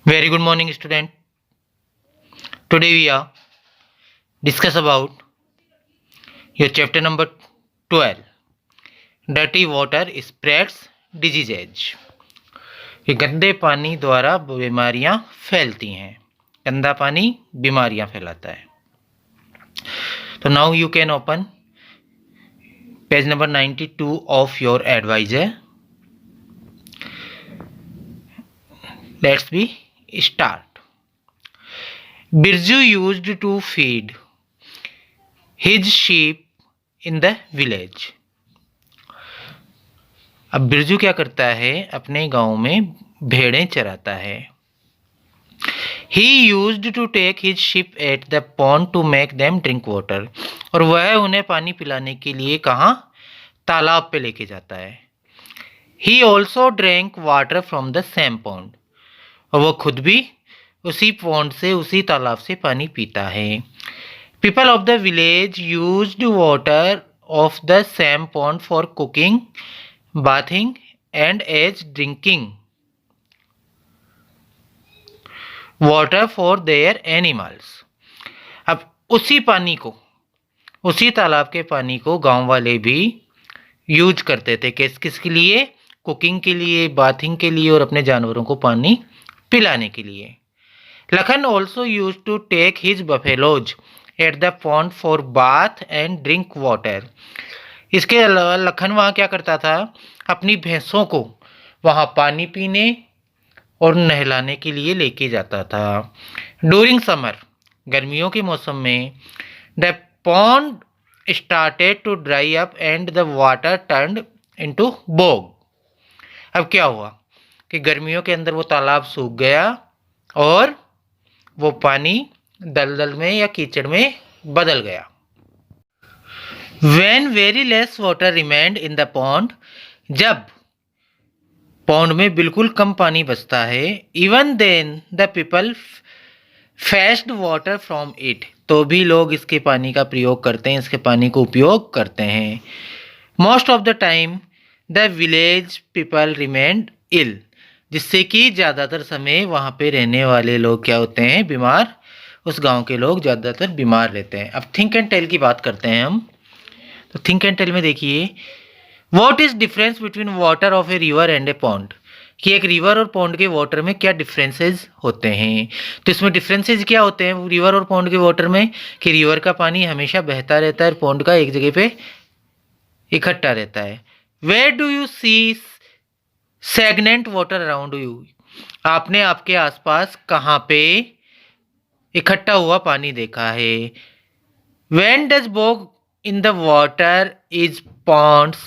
Very good morning, student. Today we are discuss about your chapter number 12. Dirty water spreads diseases. ये गंदे पानी द्वारा बीमारियां फैलती हैं. गंदा पानी बीमारियां फैलाता है. तो now you can open page number 92 of your advisor. Let's be start. Birju used to feed his sheep in the village. अब बिरजू क्या करता है, अपने गांव में भेड़ें चराता है. He used to take his sheep at the pond to make them drink water. और वह उन्हें पानी पिलाने के लिए कहाँ, तालाब पे लेके जाता है. He also drank water from the same pond. और वो खुद भी उसी पॉन्ड से, उसी तालाब से पानी पीता है. People of the village used water of the same pond for cooking, bathing and as drinking water for their animals. अब उसी पानी को, उसी तालाब के पानी को गांव वाले भी यूज करते थे. किस किस के लिए? कुकिंग के लिए, बाथिंग के लिए और अपने जानवरों को पानी पिलाने के लिए. Lakhan also use to take his buffaloes at the pond for bath and drink water. इसके अलावा लखन वहाँ क्या करता था, अपनी भैंसों को वहाँ पानी पीने और नहलाने के लिए लेके जाता था. ड्यूरिंग समर, गर्मियों के मौसम में, the pond started to dry up and the water turned into bog. अब क्या हुआ कि गर्मियों के अंदर वो तालाब सूख गया और वो पानी दलदल में या कीचड़ में बदल गया. When very less water remained in the pond, जब पॉन्ड में बिल्कुल कम पानी बचता है, even then the people fetched water from it. तो भी लोग इसके पानी का प्रयोग करते हैं, इसके पानी को उपयोग करते हैं. Most of the time the village people remained ill. जिससे कि ज़्यादातर समय वहाँ पे रहने वाले लोग क्या होते हैं, बीमार. उस गांव के लोग ज़्यादातर बीमार रहते हैं. अब थिंक एंड टेल की बात करते हैं हम. तो थिंक एंड टेल में देखिए, what is difference between water of a river and A pond. कि एक रिवर और पॉन्ड के वाटर में क्या डिफरेंसेस होते हैं. तो इसमें डिफरेंसेस क्या होते हैं रिवर और पॉन्ड के वाटर में, कि रिवर का पानी हमेशा बहता रहता है और पॉन्ड का एक जगह पे इकट्ठा रहता है. Where do you see stagnant water around you. आपने आपके आसपास कहाँ पे इकट्ठा हुआ पानी देखा है. When does bog in the water is ponds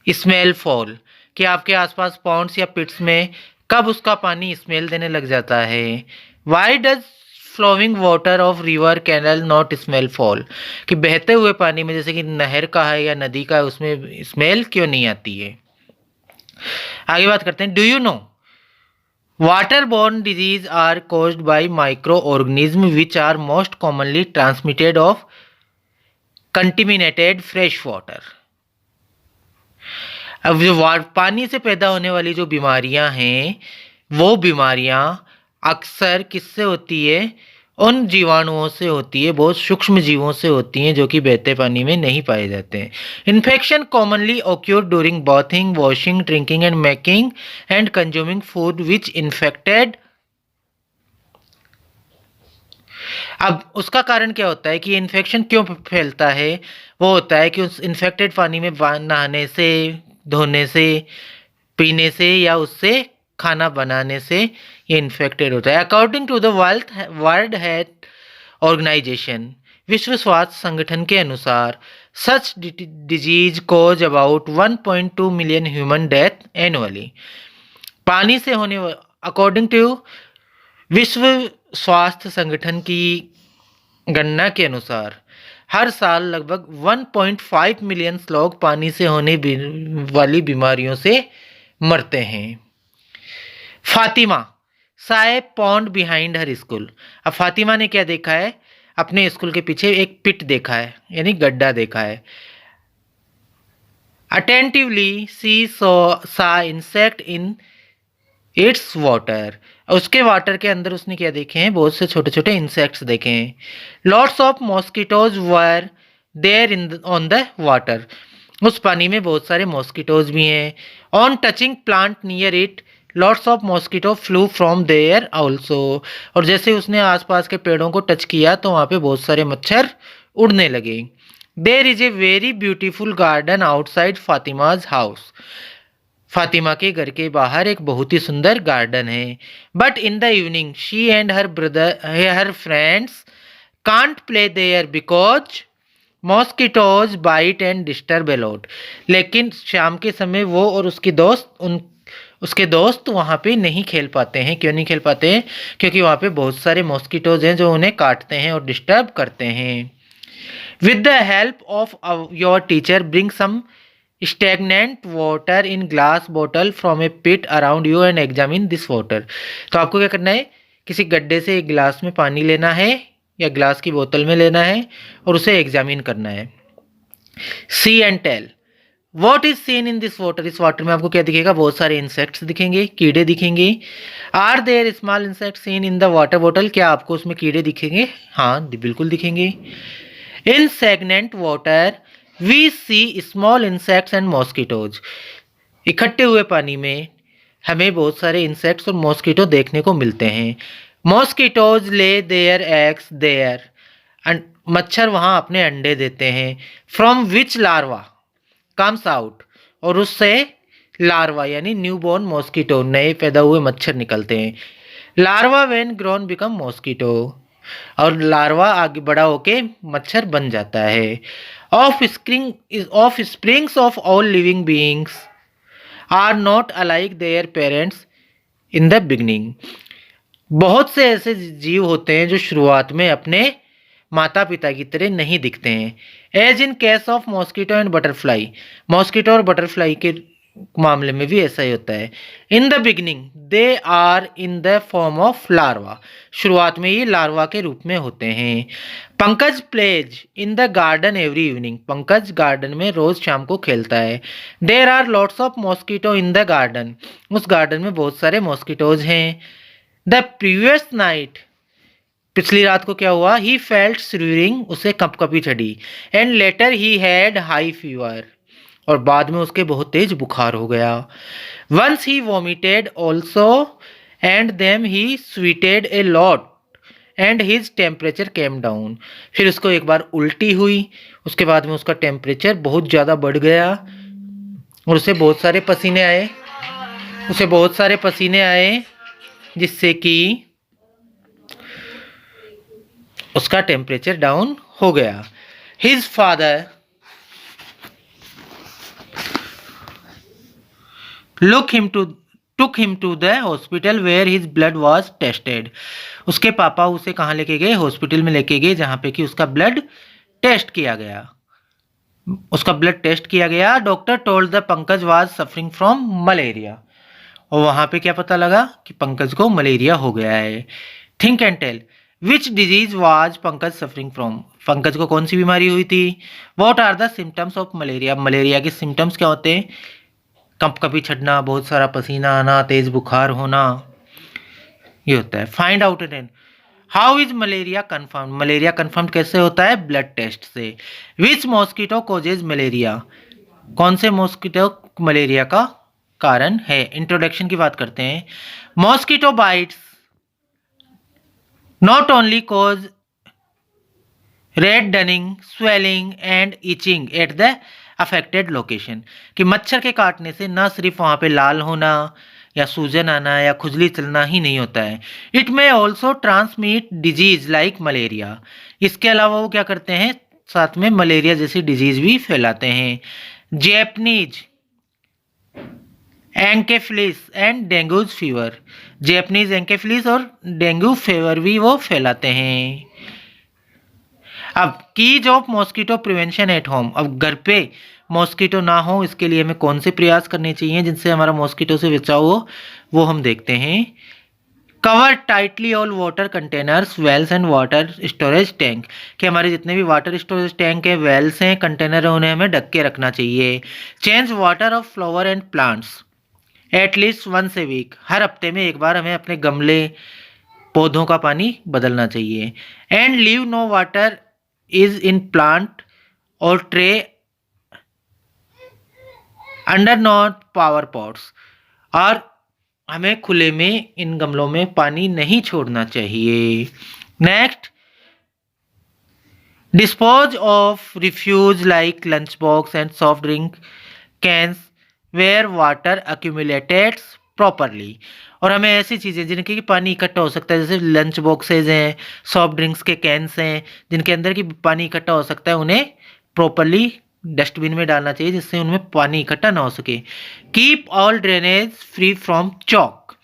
smell foul. कि आपके आसपास पॉन्ड्स या पिट्स में कब उसका पानी स्मेल देने लग जाता है. Why does flowing water of river canal not smell foul. कि बहते हुए पानी में, जैसे कि नहर का है या नदी का है, उसमें स्मेल क्यों नहीं आती है. आगे बात करते हैं. Do you know water borne disease are caused by microorganism which are most commonly transmitted of contaminated fresh water. अब जो पानी से पैदा होने वाली जो बीमारियां हैं, वो बीमारियां अक्सर किससे होती है, उन जीवाणुओं से होती है, बहुत सूक्ष्म जीवों से होती हैं जो कि बहते पानी में नहीं पाए जाते हैं. Infection commonly occur during bathing, washing, drinking and making and consuming food which infected. अब उसका कारण क्या होता है कि इन्फेक्शन क्यों फैलता है. वो होता है कि उस इन्फेक्टेड पानी में नहाने से, धोने से, पीने से या उससे खाना बनाने से ये इन्फेक्टेड होता है. According to the World Health Organization, विश्व स्वास्थ्य संगठन के अनुसार, such disease cause about 1.2 million human death annually. पानी से होने, अकॉर्डिंग टू विश्व स्वास्थ्य संगठन की गणना के अनुसार, हर साल लगभग 1.5 मिलियन लोग पानी से होने वाली बीमारियों से मरते हैं. फातिमा साए पॉन्ड बिहाइंड हर स्कूल. अब फातिमा ने क्या देखा है, अपने स्कूल के पीछे एक पिट देखा है, यानी गड्ढा देखा है. Attentively see saw insect in its water. उसके वाटर के अंदर उसने क्या देखे हैं, बहुत से छोटे छोटे इंसेक्ट्स देखे हैं। Lots of mosquitoes were there in on the water, उस पानी में बहुत सारे मॉस्किटोज भी हैं। On touching plant near it lots of mosquito flew from there also, और जैसे उसने आसपास के पेड़ों को टच किया तो वहाँ पे बहुत सारे मच्छर उड़ने लगे। There is a very beautiful garden outside Fatima's house, Fatima के घर के बाहर एक बहुत ही सुंदर गार्डन है। But in the evening she and her friends can't play there because mosquitoes bite and disturb a lot, लेकिन शाम के समय वो और उसके दोस्त वहाँ पे नहीं खेल पाते हैं। क्यों नहीं खेल पाते हैं? क्योंकि वहाँ पे बहुत सारे मॉस्किटोज हैं जो उन्हें काटते हैं और डिस्टर्ब करते हैं। With the help of your teacher bring some stagnant water in glass bottle from a pit around you and examine this water, तो आपको क्या करना है, किसी गड्ढे से एक गिलास में पानी लेना है या ग्लास की बोतल में लेना है और उसे एग्जामिन करना है। See and tell what is seen in this water, इस वाटर में आपको क्या दिखेगा, बहुत सारे इंसेक्ट्स दिखेंगे, कीड़े दिखेंगे। Are there small insects seen in the water bottle, क्या आपको उसमें कीड़े दिखेंगे? हाँ बिल्कुल दिखेंगे। In stagnant water we see small insects and mosquitoes, इकट्ठे हुए पानी में हमें बहुत सारे इंसेक्ट्स और मॉस्किटो देखने को मिलते हैं। Mosquitoes lay their eggs there, मच्छर वहाँ अपने अंडे देते हैं। From which larva comes out, और उससे लार्वा यानी न्यूबॉर्न मॉस्किटो, नए पैदा हुए मच्छर निकलते हैं। Larva when grown become mosquito, और लार्वा आगे बड़ा होके मच्छर बन जाता है। Offsprings of all living beings are not alike their parents in the beginning, बहुत से ऐसे जीव होते हैं जो शुरुआत में अपने माता पिता की तरह नहीं दिखते हैं। As in case of mosquito and butterfly, mosquito और बटरफ्लाई के मामले में भी ऐसा ही होता है। In the beginning they are in the form of larva, शुरुआत में ये लार्वा के रूप में होते हैं। Pankaj plays in the garden every evening, Pankaj garden में रोज शाम को खेलता है। There are lots of mosquito in the garden, उस गार्डन में बहुत सारे मॉस्किटोज हैं। द प्रीवियस नाइट, पिछली रात को क्या हुआ, ही फेल्ट स्वीरिंग, उसे कपकपी चढ़ी। And later he had high fever, और बाद में उसके बहुत तेज बुखार हो गया। Once he vomited also and then he sweated a lot and his temperature came down, फिर उसको एक बार उल्टी हुई, उसके बाद में उसका टेम्परेचर बहुत ज़्यादा बढ़ गया और उसे बहुत सारे पसीने आए जिससे कि उसका टेम्परेचर डाउन हो गया। His father took him to the hospital where his blood was tested, उसके पापा उसे कहाँ लेके गए, हॉस्पिटल में लेके गए जहाँ पे कि उसका ब्लड टेस्ट किया गया। Doctor told the Pankaj was suffering from malaria, और वहाँ पे क्या पता लगा कि पंकज को मलेरिया हो गया है। Think and tell which disease was Pankaj suffering from, Pankaj को कौन सी बीमारी हुई थी। What are the symptoms of malaria, malaria के सिम्टम्स क्या होते हैं, कपकपी छड़ना, बहुत सारा पसीना आना, तेज बुखार होना, ये होता है। Find out and how is malaria confirm, malaria confirm कैसे होता है, ब्लड टेस्ट से। विच मॉस्किटो कॉजेज मलेरिया, कौन से मॉस्किटो मलेरिया का कारण है। इंट्रोडक्शन की बात करते हैं। Mosquito bytes not only cause red Dunning, swelling and itching at the affected location, कि मच्छर के काटने से ना सिर्फ वहाँ पे लाल होना या सूजन आना या खुजली चलना ही नहीं होता है, it may also transmit disease like malaria, इसके अलावा वो क्या करते हैं, साथ में मलेरिया जैसी डिजीज भी फैलाते हैं। Japanese encephalitis and dengue fever, Japanese encephalitis और डेंगू फीवर भी वो फैलाते हैं। अब keys of mosquito prevention at home, अब घर पे मॉस्किटो ना हो इसके लिए हमें कौन से प्रयास करने चाहिए जिनसे हमारा मॉस्किटो से बचाव हो, वो हम देखते हैं। Cover tightly all water containers, wells and water storage tank, कि हमारे जितने भी वाटर स्टोरेज टैंक है, वेल्स हैं, कंटेनर है, उन्हें हमें ढक के रखना चाहिए। Change water of flower and plants, at least once a week, हर हफ्ते में एक बार हमें अपने गमले पौधों का पानी बदलना चाहिए। And leave no water is in plant और tray under not power pots, और हमें खुले में इन गमलों में पानी नहीं छोड़ना चाहिए। Next, dispose of refuse like lunch box and soft drink cans where water accumulates properly, और हमें ऐसी चीज़ें जिनके कि पानी इकट्ठा हो सकता है, जैसे लंच बॉक्सेज हैं, सॉफ्ट ड्रिंक्स के कैंस हैं, जिनके अंदर की पानी इकट्ठा हो सकता है, उन्हें प्रॉपरली डस्टबिन में डालना चाहिए जिससे उनमें पानी इकट्ठा ना हो सके। Keep all drainage free from chalk,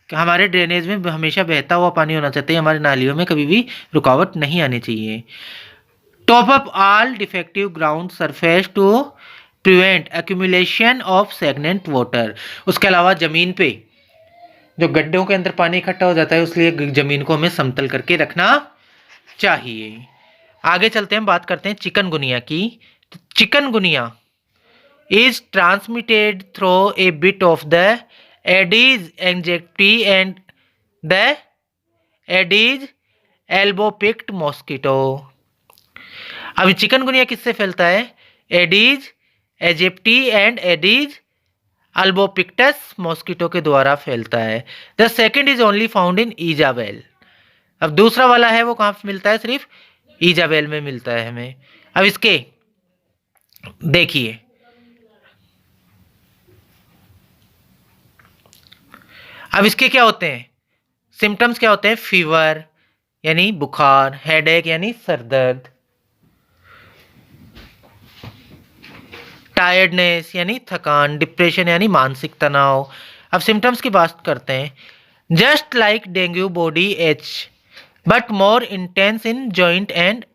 हमारे ड्रेनेज में हमेशा बहता हुआ पानी होना चाहिए, हमारे नालियों में कभी भी रुकावट नहीं आनी चाहिए। Top up all defective ground surface to prevent accumulation of stagnant water, उसके अलावा ज़मीन पे जो गड्ढों के अंदर पानी इकट्ठा हो जाता है, उसलिए ज़मीन को हमें समतल करके रखना चाहिए। आगे चलते हैं, बात करते हैं चिकनगुनिया की। तो chikungunya is transmitted through a bit of the Aedes aegypti and the Aedes albopictus mosquito. अभी चिकनगुनिया किससे फैलता है? Aedes aegypti and Aedes albopictus mosquito के द्वारा फैलता है। The second is only found in ईजाबेल। अब दूसरा वाला है वो कहाँ मिलता है? सिर्फ ईजाबेल में मिलता है हमें। अब इसके देखिए, अब इसके क्या होते हैं सिम्टम्स, क्या होते हैं? फीवर यानी बुखार, हेडेक यानी सरदर्द, टायर्डनेस यानी थकान, डिप्रेशन यानी मानसिक तनाव। अब सिम्टम्स की बात करते हैं। Just like dengue body H but more intense in joint and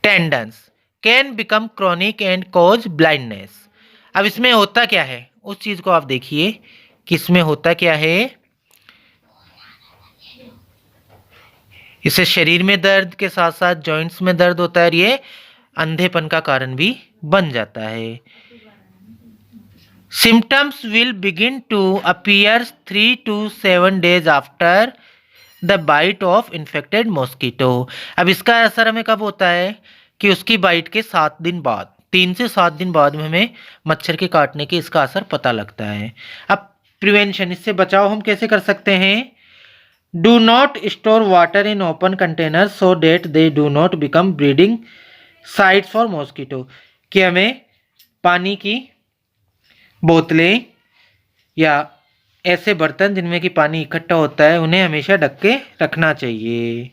tendons, can become chronic and cause blindness. अब इसमें होता क्या है उस चीज को आप देखिए कि इसमें होता क्या है। इससे शरीर में दर्द के साथ साथ जॉइंट्स में दर्द होता है और ये अंधेपन का कारण भी बन जाता है। Symptoms will begin to appear 3 to 7 days after the bite of infected mosquito. अब इसका असर हमें कब होता है? कि उसकी बाइट के 7 दिन बाद, 3 से 7 दिन बाद में हमें मच्छर के काटने के इसका असर पता लगता है। अब प्रिवेंशन, इससे बचाव हम कैसे कर सकते हैं? Do not store water in open container so that they do not become breeding sites for mosquito, कि हमें पानी की बोतलें या ऐसे बर्तन जिनमें कि पानी इकट्ठा होता है उन्हें हमेशा ढक के रखना चाहिए।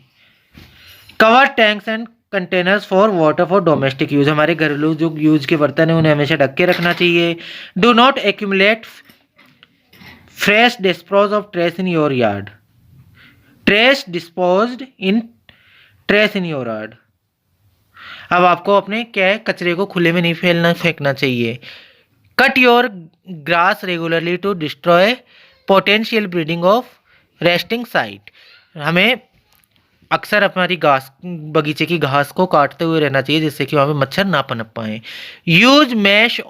Cover tanks and containers for water for domestic use, हमारे घरेलू जो यूज के बर्तन है उन्हें हमेशा ढक के रखना चाहिए। Do not accumulate fresh dispose of trash in your yard, trash disposed in trash in your yard. अब आपको अपने क्या है, कचरे को खुले में नहीं फेंकना चाहिए। Cut your grass regularly to destroy potential breeding of resting site, हमें अक्सर हमारी घास, बगीचे की घास को काटते हुए रहना चाहिए जिससे कि वहाँ पे मच्छर ना पनप पाए। यूज मैश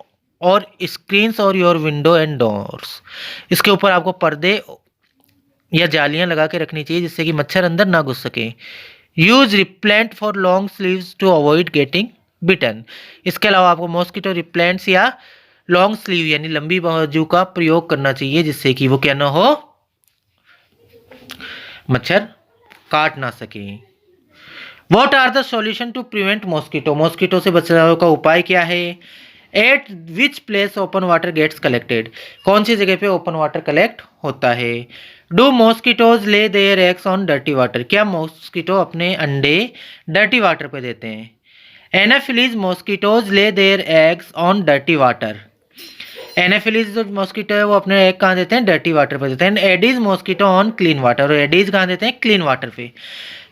और स्क्रीन्स और योर विंडो एंड डोर्स, इसके ऊपर आपको पर्दे या जालियाँ लगा के रखनी चाहिए जिससे कि मच्छर अंदर ना घुस सके। Use repellent for long sleeves to avoid getting bitten, इसके अलावा आपको मॉस्किटो रिप्लेंट्स या लॉन्ग स्लीव यानी लंबी बाजू का प्रयोग करना चाहिए जिससे कि वो क्या ना हो, मच्छर काट ना सके। What are the solution to prevent mosquito, mosquito से बचाव का उपाय क्या है? At which place open water gets collected, कौन सी जगह पे ओपन वाटर कलेक्ट होता है? Do mosquitoes lay their eggs on dirty water, क्या मॉस्किटो अपने अंडे डर्टी वाटर पे देते हैं? Anopheles mosquitoes lay their eggs on dirty water, anopheles जो मॉस्किटो है वो अपने एग कहाँ देते हैं? डर्टी वाटर पे देते हैं। Aedes mosquito on clean water, और एडीज कहाँ देते हैं? क्लीन वाटर पे।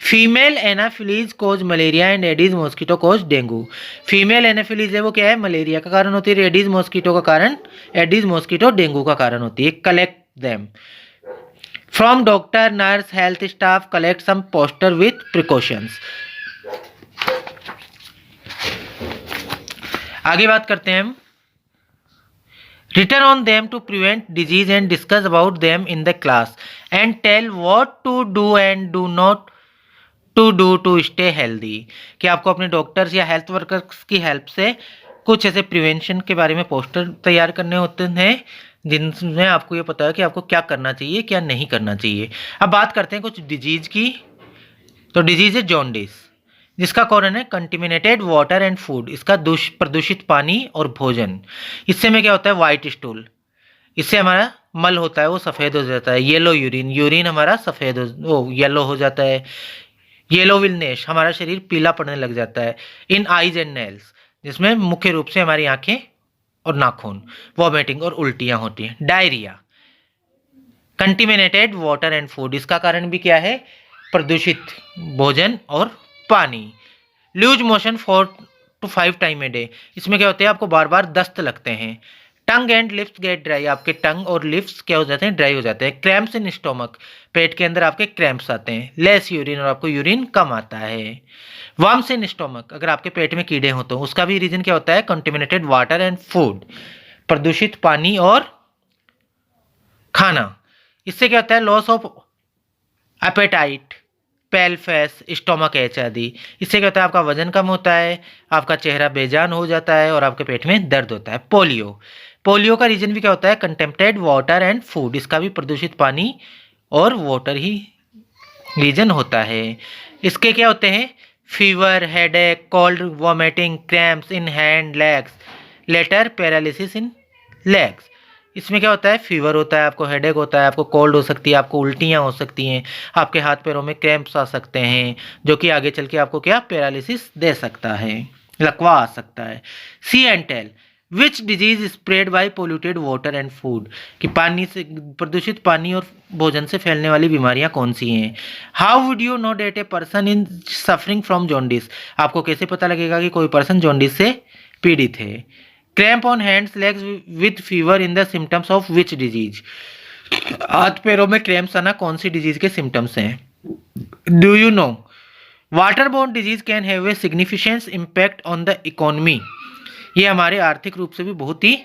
Female anopheles causes malaria and Aedes mosquito causes dengue, female anopheles है वो क्या है? मलेरिया का कारण होती है। एडीज मॉस्किटो का कारण, एडीज मॉस्किटो डेंगू का कारण होती है। Collect them from doctor, nurse, health staff, collect some poster with precautions. आगे बात करते हैं हम Written on them to prevent disease and discuss about them in the class and tell what to do and do not to do to stay healthy। कि आपको अपने doctors या health workers की हेल्प से कुछ ऐसे प्रिवेंशन के बारे में पोस्टर तैयार करने होते हैं जिनमें आपको ये पता है कि आपको क्या करना चाहिए क्या नहीं करना चाहिए। अब बात करते हैं कुछ डिजीज की। तो डिजीज है जॉन्डिस, जिसका कारण है कंटिमिनेटेड वाटर एंड फूड, इसका प्रदूषित पानी और भोजन। इससे में क्या होता है, वाइट स्टूल, इससे हमारा मल होता है वो सफ़ेद हो जाता है। येलो यूरिन, यूरिन हमारा सफ़ेद हो येलो हो जाता है। येलो विलनेस, हमारा शरीर पीला पड़ने लग जाता है। इन आइज एंड नेल्स, जिसमें मुख्य रूप से हमारी आंखें और नाखून। वॉमिटिंग और उल्टियाँ होती हैं। Diarrhoea, contaminated water and food, इसका कारण भी क्या है, प्रदूषित भोजन और पानी। Loose motion 4 to 5 time a day, इसमें क्या होता है, आपको बार बार दस्त लगते हैं। Tongue and lips get dry, आपके टंग और लिप्स क्या हो जाते हैं, ड्राई हो जाते हैं। क्रैम्प्स इन स्टोमक, पेट के अंदर आपके क्रैम्प्स आते हैं। लेस यूरिन, और आपको यूरिन कम आता है। वर्म्स इन स्टोमक, अगर आपके पेट में कीड़े हो तो उसका भी रीजन क्या होता है, कंटिमिनेटेड वाटर एंड फूड, प्रदूषित पानी और खाना। इससे क्या होता है, loss of appetite, pale face, stomach H आदि। इससे क्या होता है, आपका वजन कम होता है, आपका चेहरा बेजान हो जाता है और आपके पेट में दर्द होता है। पोलियो, पोलियो का रीजन भी क्या होता है, कंटेम्प्टेड वाटर एंड फूड, इसका भी प्रदूषित पानी और वाटर ही रीजन होता है। इसके क्या होते हैं, fever, headache, cold, vomiting, cramps in hand legs, later paralysis in legs. इसमें क्या होता है, फीवर होता है, आपको हेडेक होता है, आपको कोल्ड हो सकती है, आपको उल्टियाँ हो सकती हैं, आपके हाथ पैरों में क्रैम्प्स आ सकते हैं, जो कि आगे चल के आपको क्या, पैरालिसिस दे सकता है, लकवा आ सकता है। See and tell, which disease spread by polluted water and food, कि पानी से, प्रदूषित पानी और भोजन से फैलने वाली बीमारियां कौन सी हैं। How would you know that a person in suffering from jaundice, आपको कैसे पता लगेगा कि कोई पर्सन जॉन्डिस से पीड़ित है। Cramp on hands legs with fever in the symptoms of which disease, हाथ पैरों में क्रैम्प्स आना कौन सी डिजीज के सिम्टम्स हैं। Do you know water borne disease can have a significant impact on the economy, ये हमारे आर्थिक रूप से भी बहुत ही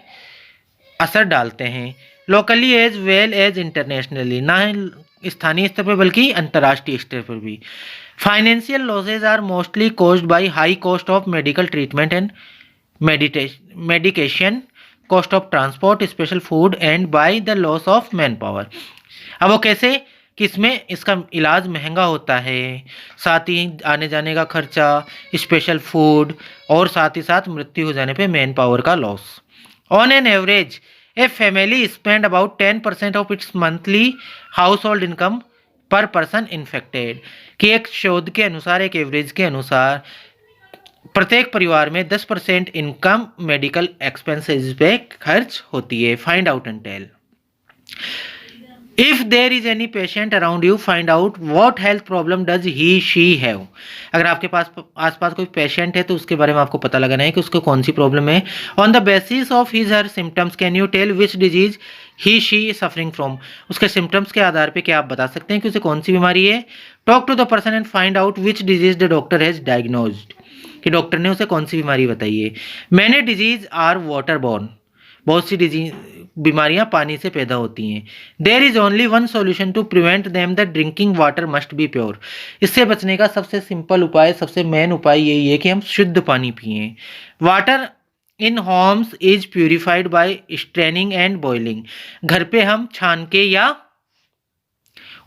असर डालते हैं। Locally as well as internationally, ना ही स्थानीय स्तर पर बल्कि अंतर्राष्ट्रीय स्तर पर भी। Financial losses are mostly caused by high cost of medical treatment and medication, cost of transport, special food and by the loss of manpower. अब वो कैसे, कि इसमें इसका इलाज महंगा होता है, साथ ही आने जाने का खर्चा, स्पेशल फूड, और साथ ही साथ मृत्यु हो जाने पे मैन पावर का loss. On an average a family spend about 10% of its monthly house hold income पर पर्सन इन्फेक्टेड, कि एक शोध के अनुसार, एक एवरेज के अनुसार प्रत्येक परिवार में 10% इनकम मेडिकल एक्सपेंसेस पे खर्च होती है। Find out and tell, if there is any patient around you, find out what health problem does he she have, अगर आपके पास आसपास कोई पेशेंट है तो उसके बारे में आपको पता लगाना है कि उसको कौन सी प्रॉब्लम है। On the basis of his her symptoms can you tell which disease he she is suffering from, उसके सिम्टम्स के आधार पे क्या आप बता सकते हैं कि उसे कौन सी बीमारी है। Talk to the person and find out which disease the doctor has diagnosed, कि डॉक्टर ने उसे कौन सी बीमारी बताई है। Many disease are water borne, बहुत सी डिजीज बीमारियां पानी से पैदा होती हैं। There is only one solution to prevent them, the drinking water must be pure, इससे बचने का सबसे सिंपल उपाय, सबसे मेन उपाय यही है कि हम शुद्ध पानी पिएं। Water in homes is purified by straining and boiling, घर पे हम छान के या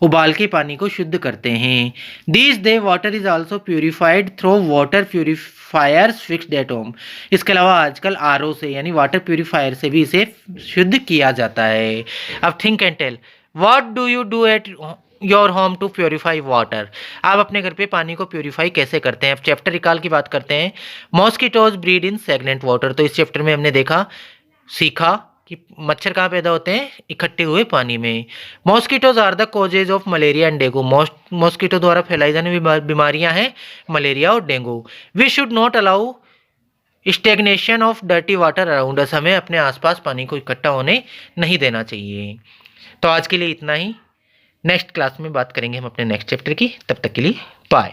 उबाल के पानी को शुद्ध करते हैं। This day water is also purified through water purifiers fixed at home, इसके अलावा आजकल आरओ से यानी वाटर प्यूरिफायर से भी इसे शुद्ध किया जाता है। अब think and tell, what do you do at your home to purify water, आप अपने घर पे पानी को प्योरीफाई कैसे करते हैं। अब चैप्टर रिकॉल की बात करते हैं। मॉस्किटोज ब्रीड इन स्टैग्नेंट वाटर, तो इस चैप्टर में हमने सीखा कि मच्छर कहाँ पैदा होते हैं, इकट्ठे हुए पानी में। Mosquitoes are the causes of malaria and dengue, mosquito द्वारा फैलाई जाने वाली बीमारियां हैं मलेरिया और dengue. We should not allow stagnation of dirty water around us, हमें अपने आसपास पानी को इकट्ठा होने नहीं देना चाहिए। तो आज के लिए इतना ही, नेक्स्ट क्लास में बात करेंगे हम अपने नेक्स्ट चैप्टर की, तब तक के लिए बाय।